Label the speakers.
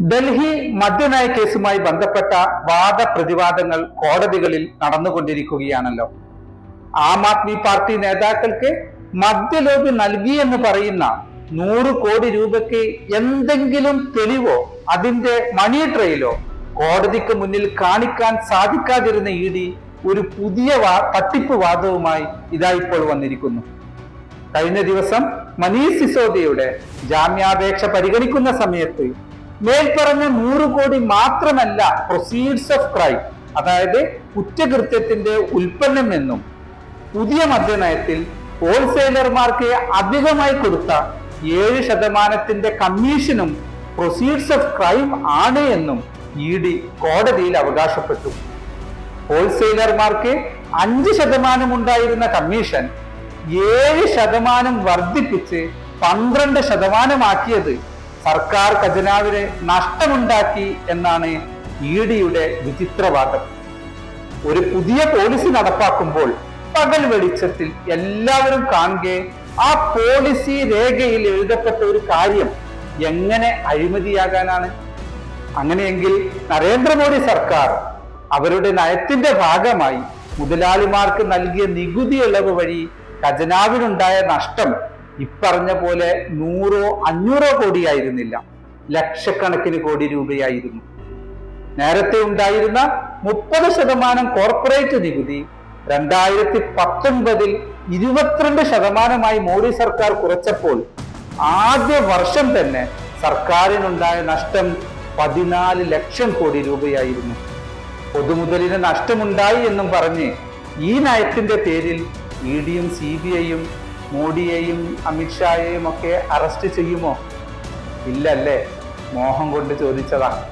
Speaker 1: ഡൽഹി മദ്യനയ കേസുമായി ബന്ധപ്പെട്ട വാദപ്രതിവാദങ്ങൾ കോടതികളിൽ നടന്നുകൊണ്ടിരിക്കുകയാണല്ലോ. ആം ആദ്മി പാർട്ടി നേതാക്കൾക്ക് മദ്യലോബി നൽകിയെന്ന് പറയുന്ന 100 കോടി രൂപയ്ക്ക് എന്തെങ്കിലും തെളിവോ അതിന്റെ മണി ട്രെയിലോ കോടതിക്ക് മുന്നിൽ കാണിക്കാൻ സാധിക്കാതിരുന്ന ഇ ഒരു പുതിയ തട്ടിപ്പ് വാദവുമായി ഇതാ ഇപ്പോൾ വന്നിരിക്കുന്നു. കഴിഞ്ഞ ദിവസം മനീഷ് സിസോദിയയുടെ ജാമ്യാപേക്ഷ പരിഗണിക്കുന്ന സമയത്ത് മേൽപ്പറഞ്ഞ 100 കോടി മാത്രമല്ല പ്രൊസീഡ്സ് ഓഫ് ക്രൈം, അതായത് കുറ്റകൃത്യത്തിന്റെ ഉൽപ്പന്നം എന്നും പുതിയ മദ്യനയത്തിൽ ഹോൾസെയിലർമാർക്ക് അധികമായി കൊടുത്ത 7% കമ്മീഷനും പ്രൊസീഡ്സ് ഓഫ് ക്രൈം ആണ് എന്നും ഇ കോടതിയിൽ അവകാശപ്പെട്ടു. ഹോൾസെയിലർമാർക്ക് 5% ഉണ്ടായിരുന്ന കമ്മീഷൻ 7% വർദ്ധിപ്പിച്ച് 12% സർക്കാർ ഖജനാവിന് നഷ്ടമുണ്ടാക്കി എന്നാണ് ഇഡിയുടെ വിചിത്രവാദം. ഒരു പുതിയ പോളിസി നടപ്പാക്കുമ്പോൾ പകൽ വെളിച്ചത്തിൽ എല്ലാവരും കാണുക ആ പോളിസി രേഖയിൽ എഴുതപ്പെട്ട ഒരു കാര്യം എങ്ങനെ അഴിമതിയാകാനാണ്? അങ്ങനെയെങ്കിൽ നരേന്ദ്രമോദി സർക്കാർ അവരുടെ നയത്തിന്റെ ഭാഗമായി മുതലാളിമാർക്ക് നൽകിയ നികുതി ഇളവ് വഴി ഖജനാവിനുണ്ടായ നഷ്ടം ഇപ്പറഞ്ഞ പോലെ 100-500 കോടിയായിരുന്നില്ല, ലക്ഷക്കണക്കിന് കോടി രൂപയായിരുന്നു. നേരത്തെ ഉണ്ടായിരുന്ന 30% കോർപ്പറേറ്റ് നികുതി 2019 22% മോഡി സർക്കാർ കുറച്ചപ്പോൾ ആദ്യ വർഷം തന്നെ സർക്കാരിനുണ്ടായ നഷ്ടം 14 ലക്ഷം കോടി രൂപയായിരുന്നു. പൊതുമുതലിന് നഷ്ടമുണ്ടായി എന്നും പറഞ്ഞ് ഈ നയത്തിന്റെ പേരിൽ ഇഡിയും CBIയും മോഡിയെയും അമിത്ഷായെയും ഒക്കെ അറസ്റ്റ് ചെയ്യുമോ? ഇല്ലല്ലേ, മോഹം കൊണ്ട് ചോദിച്ചതാണ്.